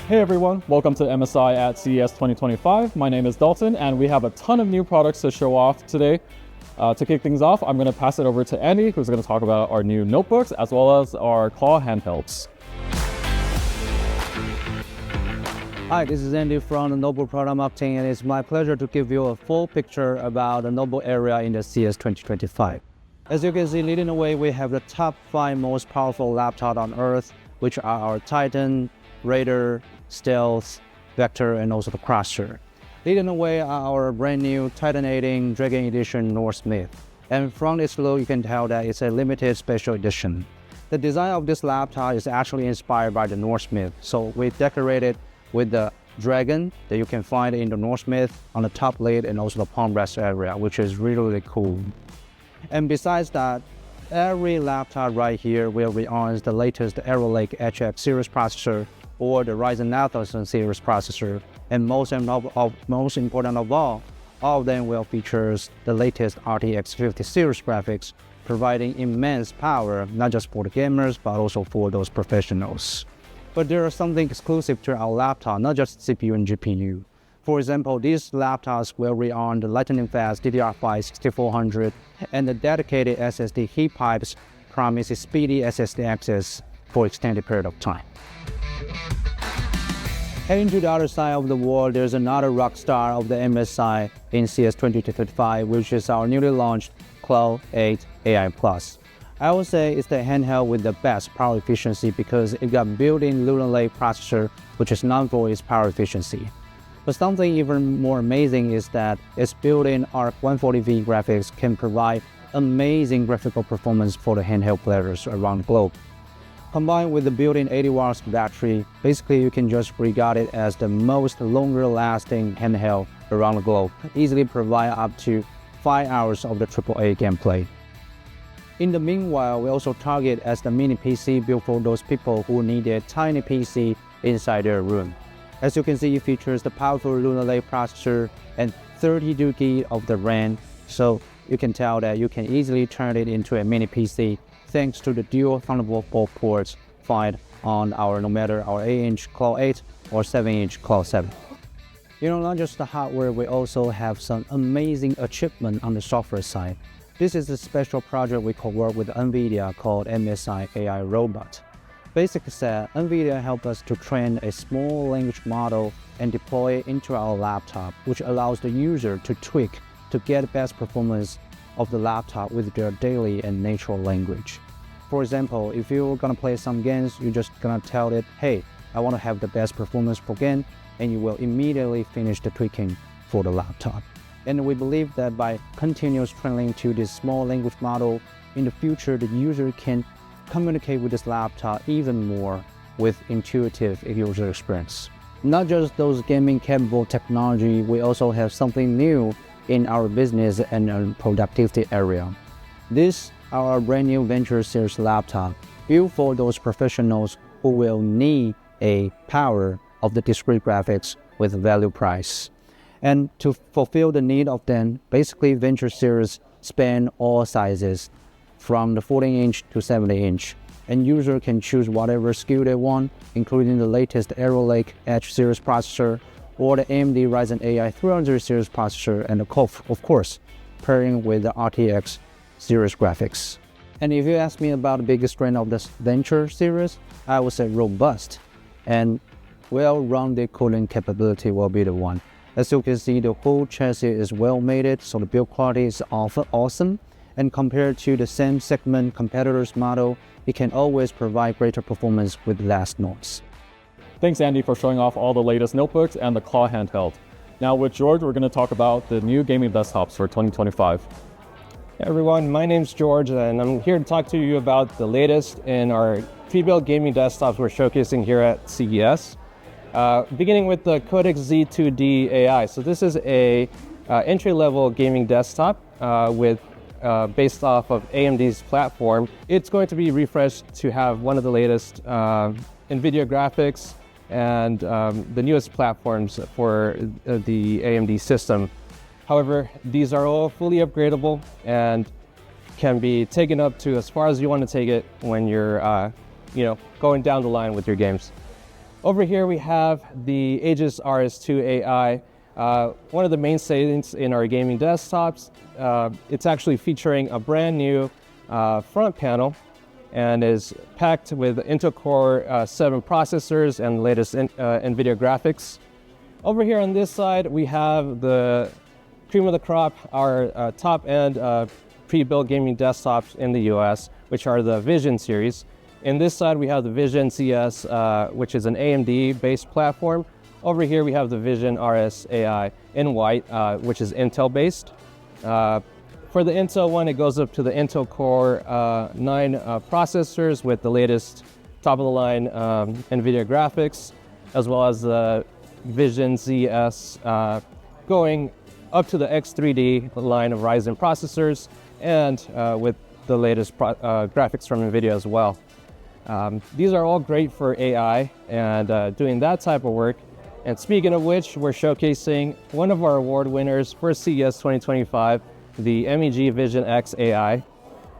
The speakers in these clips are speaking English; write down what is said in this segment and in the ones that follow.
Hey everyone, welcome to MSI at CES 2025. My name is Dalton and we have a ton of new products to show off today. To kick things off, I'm going to pass it over to Andy, who's going to talk about our new notebooks as well as our claw handhelds. Hi, this is Andy from the Notebook Product Marketing, and it's my pleasure to give you a full picture about the notebook area in the CES 2025. As you can see, leading the way, we have the top 5 most powerful laptops on Earth, which are our Titan, Raider, Stealth, Vector, and also the Crusher. Leading the way are our brand new Titan 18 Dragon Edition Northsmith. And from its look, you can tell that it's a limited special edition. The design of this laptop is actually inspired by the Northsmith, so we decorated with the dragon that you can find in the Northsmith on the top lid and also the palm rest area, which is really cool. And besides that, every laptop right here will be on the latest Arrow Lake HX series processor or the Ryzen 9000 series processor, and most important of all of them will feature the latest RTX 50 series graphics, providing immense power not just for the gamers but also for those professionals. But there is something exclusive to our laptop, not just CPU and GPU. For example, these laptops will run on the lightning-fast DDR5 6400, and the dedicated SSD heat pipes promises speedy SSD access for extended period of time. Heading to the other side of the world, there's another rock star of the MSI in CES 2025, which is our newly launched Claw 8 AI Plus. I would say it's the handheld with the best power efficiency because it got built-in Lunar Lake processor, which is known for its power efficiency. But something even more amazing is that its built-in ARC 140V graphics can provide amazing graphical performance for the handheld players around the globe. Combined with the built-in 80 watts battery, basically you can just regard it as the most longer-lasting handheld around the globe, easily provide up to 5 hours of the AAA gameplay. In the meanwhile, we also target as the mini PC built for those people who need a tiny PC inside their room. As you can see, it features the powerful Lunar Lake processor and 32 GB of the RAM, so you can tell that you can easily turn it into a mini PC thanks to the dual Thunderbolt 4 ports found on no matter our 8-inch Claw 8 or 7-inch Claw 7. You know, not just the hardware, we also have some amazing achievement on the software side. This is a special project we co-work with NVIDIA called MSI AI Robot. Basically said, NVIDIA helped us to train a small language model and deploy it into our laptop, which allows the user to tweak to get the best performance of the laptop with their daily and natural language. For example, if you're gonna play some games, you're just gonna tell it, hey, I want to have the best performance for game, and you will immediately finish the tweaking for the laptop. And we believe that by continuous training to this small language model, in the future the user can communicate with this laptop even more with intuitive user experience. Not just those gaming capable technology, we also have something new in our business and productivity area. This our brand new Venture Series laptop, built for those professionals who will need a power of the discrete graphics with value price. And to fulfill the need of them, basically Venture Series span all sizes, from the 14-inch to 70-inch, and user can choose whatever SKU they want, including the latest Arrow Lake H series processor or the AMD Ryzen AI 300 series processor, and of course, pairing with the RTX series graphics. And if you ask me about the biggest strength of this Venture series, I would say robust and well-rounded cooling capability will be the one. As you can see, the whole chassis is well mated, so the build quality is awesome. And compared to the same segment competitors model, it can always provide greater performance with less noise. Thanks Andy for showing off all the latest notebooks and the claw handheld. Now with George, we're going to talk about the new gaming desktops for 2025. Hey everyone, my name's George and I'm here to talk to you about the latest in our pre-built gaming desktops we're showcasing here at CES. Beginning with the Codex Z2D AI. So this is a entry-level gaming desktop based off of AMD's platform. It's going to be refreshed to have one of the latest NVIDIA graphics and the newest platforms for the AMD system. However, these are all fully upgradable and can be taken up to as far as you want to take it when you're going down the line with your games. Over here we have the Aegis RS2 AI, one of the main savings in our gaming desktops. It's actually featuring a brand new front panel and is packed with Intel Core 7 processors and latest NVIDIA graphics. Over here on this side, we have the cream of the crop, our top-end pre-built gaming desktops in the US, which are the Vision series. In this side, we have the Vision CES, which is an AMD-based platform. Over here, we have the Vision RS AI in white, which is Intel-based. For the Intel one, it goes up to the Intel Core 9 processors with the latest top-of-the-line NVIDIA graphics, as well as the Vision ZS going up to the X3D line of Ryzen processors, and with the latest graphics from NVIDIA as well. These are all great for AI and doing that type of work. And speaking of which, we're showcasing one of our award winners for CES 2025, the MEG Vision X AI.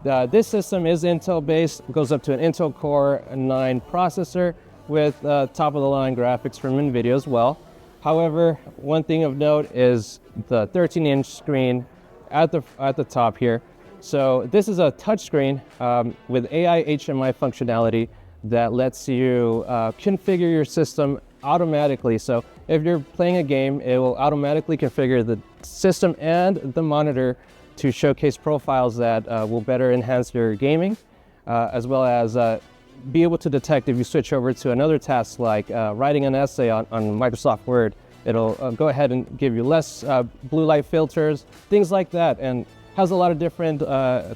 This system is Intel-based, goes up to an Intel Core 9 processor with top-of-the-line graphics from NVIDIA as well. However, one thing of note is the 13-inch screen at the top here. So this is a touchscreen with AI HMI functionality that lets you configure your system automatically. So if you're playing a game, it will automatically configure the system and the monitor to showcase profiles that will better enhance your gaming, as well as be able to detect if you switch over to another task like writing an essay on Microsoft Word. It'll go ahead and give you less blue light filters, things like that, and has a lot of different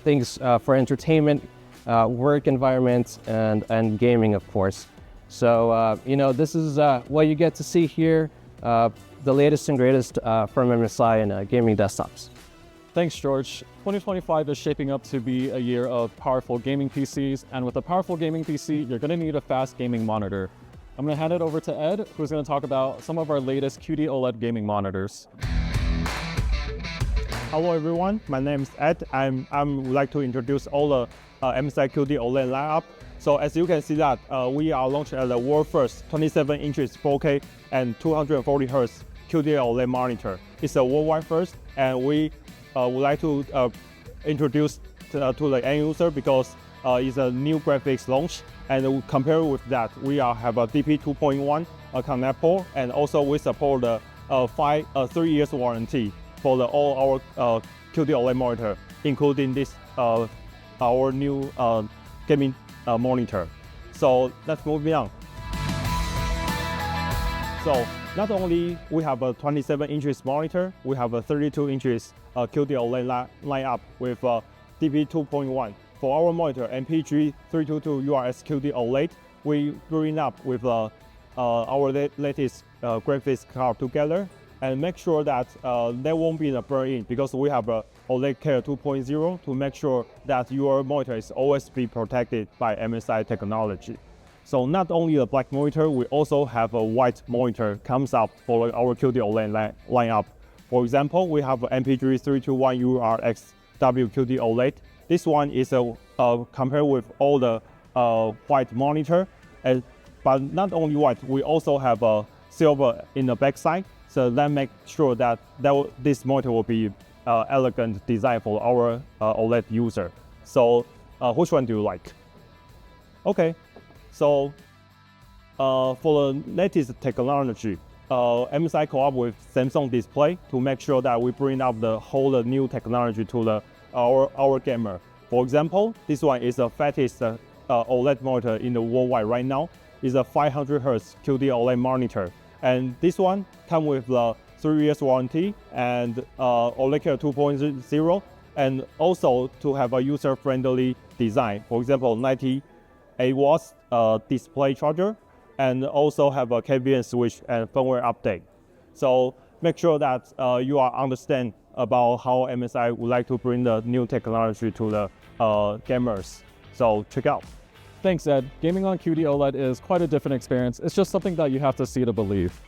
things for entertainment, work environments, and gaming, of course. So, this is what you get to see here, the latest and greatest from MSI and gaming desktops. Thanks, George. 2025 is shaping up to be a year of powerful gaming PCs, and with a powerful gaming PC, you're going to need a fast gaming monitor. I'm going to hand it over to Ed, who's going to talk about some of our latest QD OLED gaming monitors. Hello everyone, my name is Ed. I would like to introduce all the MSI QD OLED lineup. So as you can see that we are launching at the world first 27 inches 4K and 240 Hz QD OLED monitor. It's a worldwide first, and we would like to introduce to the end user because it's a new graphics launch, and compared with that, we have a DP 2.1 connect port, and also we support the 3 years warranty for all our QD OLED monitor, including this our new gaming monitor. So let's move on. So not only we have a 27 inches monitor, we have a 32 inches QD OLED lineup with DP 2.1. For our monitor MPG 322 URS QD OLED, we bring up with our latest graphics card together and make sure that there won't be a burn-in, because we have a OLED Care 2.0 to make sure that your monitor is always be protected by MSI technology. So not only a black monitor, we also have a white monitor comes up for our QD OLED lineup. For example, we have MPG 321 URXW QD OLED. This one is compared with all the white monitor, but not only white, we also have a silver in the backside. So that makes sure that this monitor will be elegant design for our OLED user. So which one do you like? Okay, so for the latest technology, MSI co-op with Samsung Display to make sure that we bring up the whole new technology to our gamer. For example, this one is the fattest OLED monitor in the worldwide right now. It's a 500 Hz QD OLED monitor. And this one comes with the 3 years warranty and OLED Care 2.0, and also to have a user-friendly design. For example, 98 watts display charger, and also have a KVM switch and firmware update. So make sure that you understand about how MSI would like to bring the new technology to the gamers. So check out. Thanks, Ed. Gaming on QD OLED is quite a different experience. It's just something that you have to see to believe.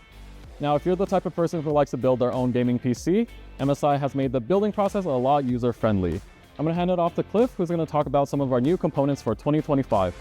Now, if you're the type of person who likes to build their own gaming PC, MSI has made the building process a lot user-friendly. I'm going to hand it off to Cliff, who's going to talk about some of our new components for 2025.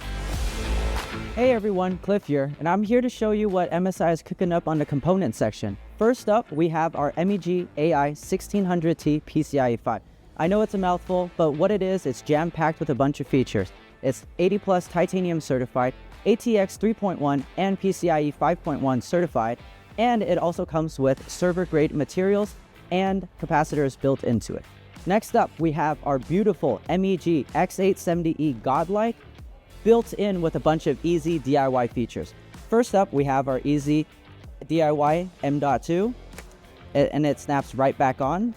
Hey everyone, Cliff here, and I'm here to show you what MSI is cooking up on the component section. First up, we have our MEG AI 1600T PCIe 5. I know it's a mouthful, but what it is, it's jam-packed with a bunch of features. It's 80 plus titanium certified, ATX 3.1 and PCIe 5.1 certified, and it also comes with server-grade materials and capacitors built into it. Next up, we have our beautiful MEG X870E Godlike, built in with a bunch of easy DIY features. First up, we have our easy DIY M.2, and it snaps right back on.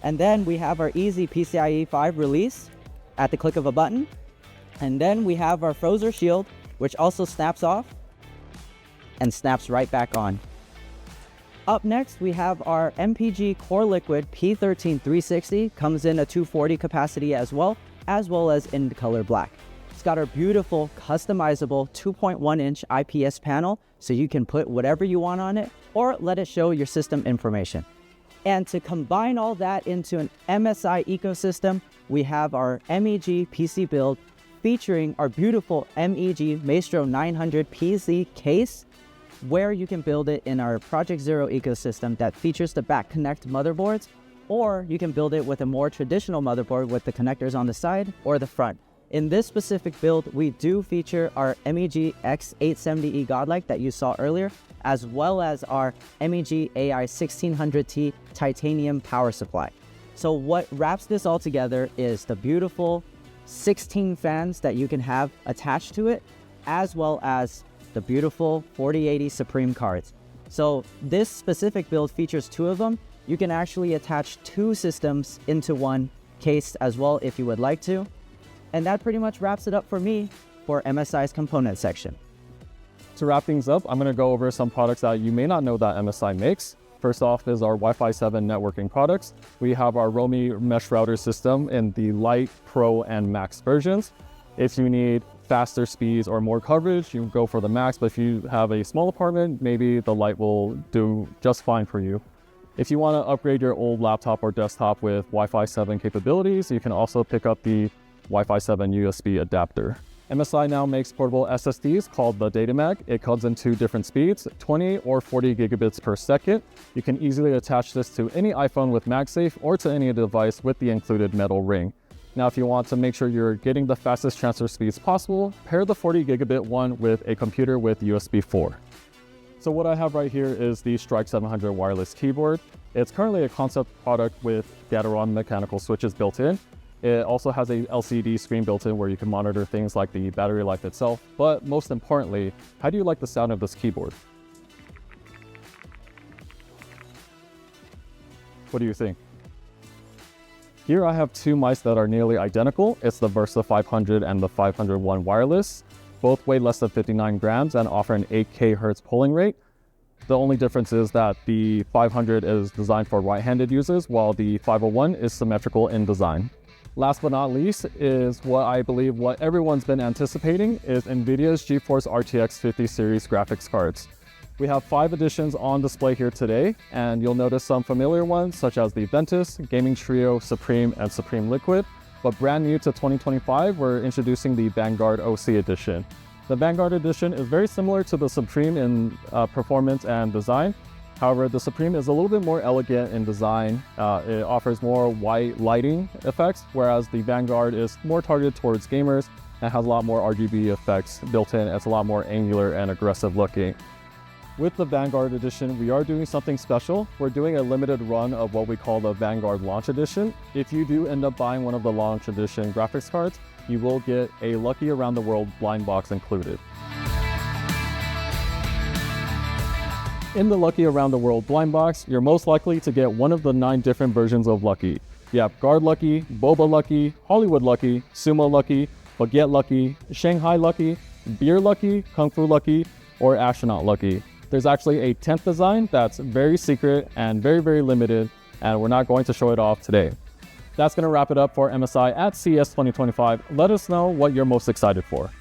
And then we have our easy PCIe 5 release at the click of a button. And then we have our Frozer Shield, which also snaps off and snaps right back on. Up next, we have our MPG Core Liquid P13360, comes in a 240 capacity as well as in the color black. It's got our beautiful customizable 2.1-inch IPS panel, so you can put whatever you want on it or let it show your system information. And to combine all that into an MSI ecosystem, we have our MEG PC build featuring our beautiful MEG Maestro 900 PZ case, where you can build it in our Project Zero ecosystem that features the back connect motherboards, or you can build it with a more traditional motherboard with the connectors on the side or the front. In this specific build, we do feature our MEG X870E Godlike that you saw earlier, as well as our MEG AI 1600T titanium power supply. So what wraps this all together is the beautiful 16 fans that you can have attached to it, as well as the beautiful 4080 Supreme cards. So this specific build features two of them. You can actually attach two systems into one case as well if you would like to. And that pretty much wraps it up for me for MSI's component section. To wrap things up, I'm going to go over some products that you may not know that MSI makes. First off is our Wi-Fi 7 networking products. We have our Roamy mesh router system in the Lite, Pro, and Max versions. If you need faster speeds or more coverage, you go for the Max, but if you have a small apartment, maybe the Lite will do just fine for you. If you want to upgrade your old laptop or desktop with Wi-Fi 7 capabilities, you can also pick up the Wi-Fi 7 USB adapter. MSI now makes portable SSDs called the DataMag. It comes in two different speeds, 20 or 40 gigabits per second. You can easily attach this to any iPhone with MagSafe or to any device with the included metal ring. Now, if you want to make sure you're getting the fastest transfer speeds possible, pair the 40 gigabit one with a computer with USB 4. So what I have right here is the Strike 700 wireless keyboard. It's currently a concept product with Gateron mechanical switches built in. It also has a LCD screen built in where you can monitor things like the battery life itself. But most importantly, how do you like the sound of this keyboard? What do you think? Here I have two mice that are nearly identical. It's the Versa 500 and the 501 wireless. Both weigh less than 59 grams and offer an 8K hertz polling rate. The only difference is that the 500 is designed for right-handed users, while the 501 is symmetrical in design. Last but not least is what I believe what everyone's been anticipating is NVIDIA's GeForce RTX 50 series graphics cards. We have 5 editions on display here today, and you'll notice some familiar ones such as the Ventus, Gaming Trio, Supreme, and Supreme Liquid. But brand new to 2025, we're introducing the Vanguard OC edition. The Vanguard edition is very similar to the Supreme in performance and design. However, the Supreme is a little bit more elegant in design. It offers more white lighting effects, whereas the Vanguard is more targeted towards gamers and has a lot more RGB effects built in. It's a lot more angular and aggressive looking. With the Vanguard edition, we are doing something special. We're doing a limited run of what we call the Vanguard Launch Edition. If you do end up buying one of the Launch Edition graphics cards, you will get a Lucky Around the World blind box included. In the Lucky Around the World blind box, you're most likely to get one of the 9 different versions of Lucky. You have Guard Lucky, Boba Lucky, Hollywood Lucky, Sumo Lucky, Baguette Lucky, Shanghai Lucky, Beer Lucky, Kung Fu Lucky, or Astronaut Lucky. There's actually a 10th design that's very secret and very, very limited, and we're not going to show it off today. That's going to wrap it up for MSI at CES 2025. Let us know what you're most excited for.